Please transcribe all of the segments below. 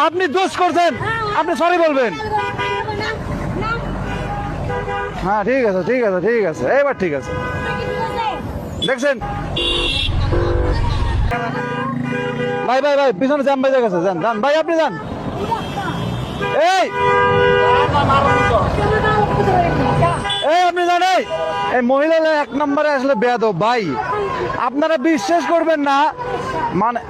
আপনি দোষ করছেন, আপনি সরি বলবেন। হ্যাঁ ঠিক আছে ঠিক আছে ঠিক আছে, এবার ঠিক আছে। দেখছেন ভাই ভাই ভাই পিছনে জ্যাম বেজে গেছে, যান যান ভাই, আপনি যান। এই এই আপনি যান। এই মহিলারা এক নম্বরে আসলে বেয়াদব ভাই, আপনারা বিশ্বাস করবেন না। মানে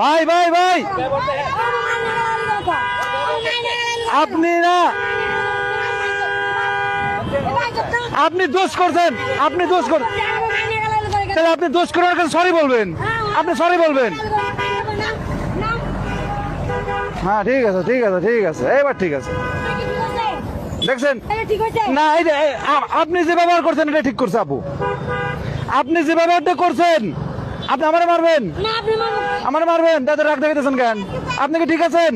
ভাই ভাই ভাই আপনি না, আপনি দোষ করছেন, আপনি দোষ করছেন, তাহলে আপনি দোষ করার কাছে সরি বলবেন, আপনি সরি বলবেন। হ্যাঁ ঠিক আছে ঠিক আছে ঠিক আছে, এবার ঠিক আছে। দেখছেন না, এই যে আপনি যে ব্যবহার করছেন এটা ঠিক করছে আপু, আপনি যে ব্যবহারটা করছেন। আপনি আমারে মারবেন, আমারে মারবেন, তাদের রাগ দেখাইতেছেন কেন? আপনি কি ঠিক আছেন?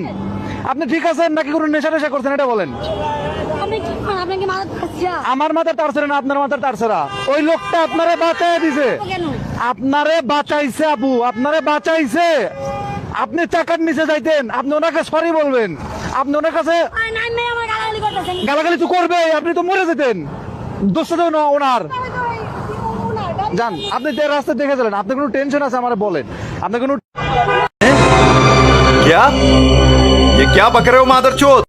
আপনি ঠিক আছেন নাকি কোনো নেশা টেশা করছেন এটা বলেন। আমার মাথার তারছে না, আপনার মাথার তারছে না। ওই লোকটা আপনারে বাঁচাই দিছে, আপনারে বাঁচাইছে আপু, আপনারে বাঁচাইছে। আপনি টাকার নিচে যাইতেন, আপনি ওনাকে সরি বলবেন, আপনি ওনার কাছে গালাগালি তো করবে, আপনি তো মরে যেতেন। দোষ তো ওনার। যান, আপনি যে রাস্তা দেখে দিলেন, আপনার কোনো টেনশন আছে আমার বলেন, আপনার কোনো क्या ये क्या बक रहे हो मादरचोद।